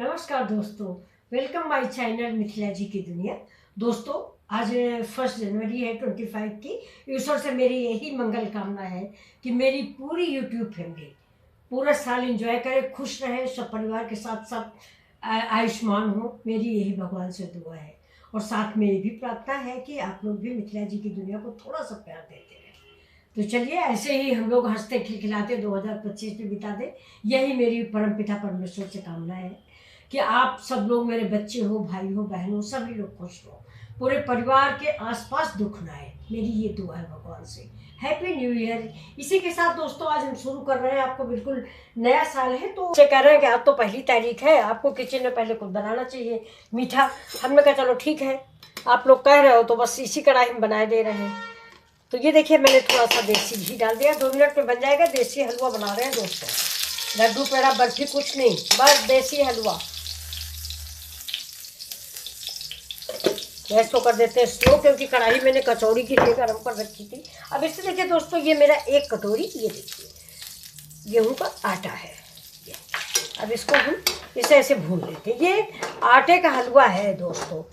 नमस्कार दोस्तों, welcome my channel Mithila जी की दुनिया। दोस्तों, आज 1 जनवरी है 25 की। ईश्वर से मेरी यही मंगल कामना है कि मेरी पूरी यूट्यूब फैमिली पूरा साल एंजॉय करे, खुश रहे, सब परिवार के साथ सब आयुष्मान हो। मेरी यही भगवान से दुआ है और साथ में ये भी प्रार्थना है कि आप लोग भी मिथिला जी की दुनिया को थोड़ा सा प्यार देते रहे। तो चलिए ऐसे ही हम लोग हंसते खिलखिलाते 2025 में बिता दें। यही मेरी परमपिता परमेश्वर से कामना है कि आप सब लोग, मेरे बच्चे हो, भाई हो, बहन हो, सभी लोग खुश रहो, पूरे परिवार के आसपास दुख ना आए। मेरी ये दुआ है भगवान से। Happy new year. इसी के साथ दोस्तों आज हम शुरू कर रहे हैं। आपको बिल्कुल नया साल है तो कह रहे हैं कि आज तो 1 तारीख है, आपको किचन में पहले कुछ बनाना चाहिए मीठा। हमने कहा चलो ठीक है, आप लोग कह रहे हो तो बस इसी कढ़ाई में बनाए दे रहे हैं। तो ये देखिए, मैंने थोड़ा सा देसी घी डाल दिया, 2 मिनट में बन जाएगा। देसी हलवा बना रहे हैं दोस्तों, लड्डू पेड़ा बर्फी कुछ नहीं, बस देसी हलवा। गैस को कर देते हैं स्लो, क्योंकि कढ़ाई मैंने कचौड़ी की लिए गर्म कर रखी थी। अब इससे देखिए दोस्तों, ये मेरा 1 कटोरी, ये देखिए गेहूं का आटा है ये। अब इसको हम इसे ऐसे भून लेते हैं। ये आटे का हलवा है दोस्तों,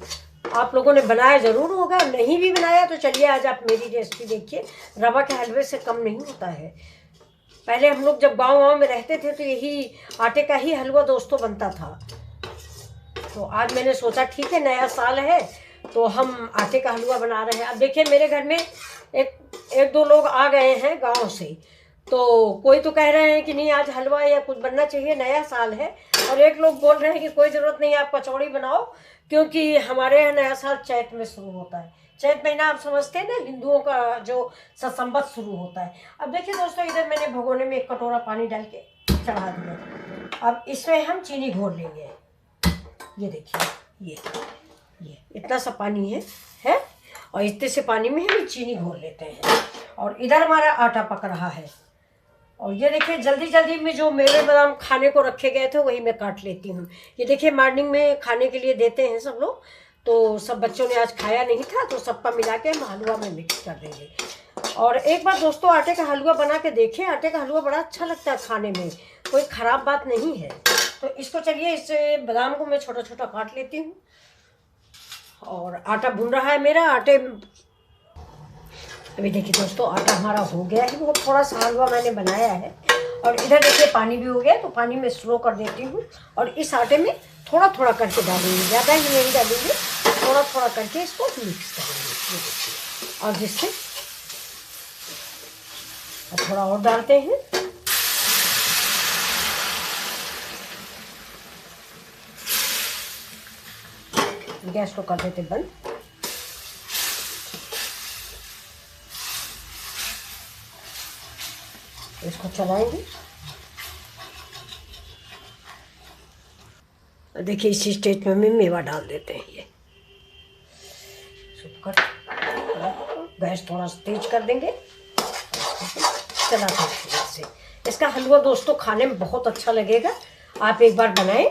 आप लोगों ने बनाया ज़रूर होगा, नहीं भी बनाया तो चलिए आज आप मेरी रेसिपी देखिए। रवा के हलवे से कम नहीं होता है। पहले हम लोग जब गाँव में रहते थे तो यही आटे का ही हलवा दोस्तों बनता था। तो आज मैंने सोचा ठीक है, नया साल है तो हम आटे का हलवा बना रहे हैं। अब देखिए, मेरे घर में एक दो लोग आ गए हैं गांव से, तो कोई तो कह रहे हैं कि नहीं आज हलवा या कुछ बनना चाहिए, नया साल है। और एक लोग बोल रहे हैं कि कोई ज़रूरत नहीं, आप कचौड़ी बनाओ, क्योंकि हमारे यहाँ नया साल चैत में शुरू होता है। चैत महीना आप समझते हैं ना, हिंदुओं का जो संवत शुरू होता है। अब देखिए दोस्तों, इधर मैंने भगोने में 1 कटोरा पानी डाल के चढ़ा दिया। अब इसमें हम चीनी घोल लेंगे। ये देखिए, ये इतना सा पानी है और इतने से पानी में हम चीनी घोल लेते हैं। और इधर हमारा आटा पक रहा है। और ये देखिए, जल्दी जल्दी में जो मेवे बादाम खाने को रखे गए थे वही मैं काट लेती हूँ। ये देखिए, मॉर्निंग में खाने के लिए देते हैं सब लोग, तो सब बच्चों ने आज खाया नहीं था तो सबका मिला के हम हलवा में मिक्स कर देंगे। और एक बार दोस्तों आटे का हलवा बना के देखें, आटे का हलवा बड़ा अच्छा लगता है खाने में, कोई ख़राब बात नहीं है। तो इसको चलिए, इस बादाम को मैं छोटा छोटा काट लेती हूँ। और आटा भून रहा है मेरा। अभी देखिए दोस्तों, आटा हमारा हो गया है, वो थोड़ा सा हलवा मैंने बनाया है। और इधर देखिए पानी भी हो गया, तो पानी में स्लो कर देती हूँ। और इस आटे में थोड़ा थोड़ा करके डालेंगे, ज़्यादा ही नहीं डालेंगे, थोड़ा थोड़ा करके इसको मिक्स करेंगे। ये देखिए, और जिससे थोड़ा और डालते हैं। गैस को कर देते बंद। इसको चलाएंगे। देखिए, इसी स्टेज में हम मेवा डाल देते हैं। ये गैस थोड़ा सा तेज कर देंगे, चला से। इसका हलवा दोस्तों खाने में बहुत अच्छा लगेगा, आप एक बार बनाएं।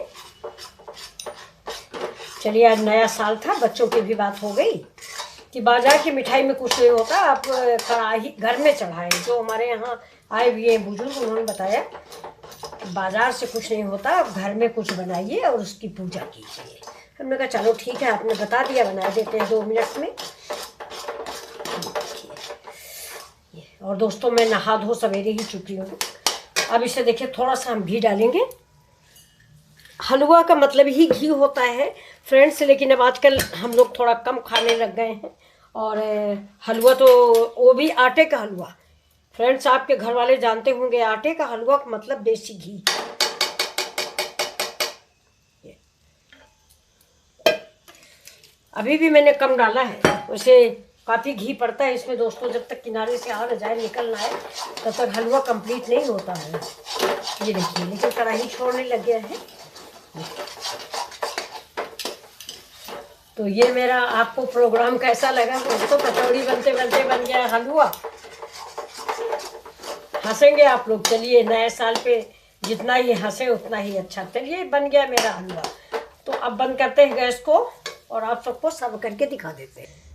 चलिए, आज नया साल था, बच्चों की भी बात हो गई कि बाजार की मिठाई में कुछ नहीं होता, आप कढ़ाई घर में चढ़ाएं। जो हमारे यहाँ आए हुए हैं बुजुर्ग, उन्होंने बताया बाजार से कुछ नहीं होता, आप घर में कुछ बनाइए और उसकी पूजा कीजिए। हमने कहा चलो ठीक है, आपने बता दिया, बना देते हैं 2 मिनट में। और दोस्तों, मैं नहा धो सवेरे ही चुकी हूँ। अब इसे देखिए, थोड़ा सा हम घी डालेंगे। हलवा का मतलब ही घी होता है फ्रेंड्स, लेकिन अब आजकल हम लोग थोड़ा कम खाने लग गए हैं। और हलवा तो वो भी आटे का हलवा। फ्रेंड्स, आपके घर वाले जानते होंगे आटे का हलवा का मतलब देसी घी। अभी भी मैंने कम डाला है, वैसे काफ़ी घी पड़ता है इसमें दोस्तों। जब तक किनारे से आ न जाए, निकल ना आए, तब तक हलवा कंप्लीट नहीं होता है। ये देखिए, लेकिन कढ़ाई छोड़ने लग गया है। तो ये मेरा आपको प्रोग्राम कैसा लगा दोस्तों? कचौड़ी बनते बनते बन गया हलवा। हंसेंगे आप लोग। चलिए, नए साल पे जितना ही हंसे उतना ही अच्छा। चलिए, बन गया मेरा हलवा। तो अब बंद करते हैं गैस को और आप सबको सर्व करके दिखा देते हैं।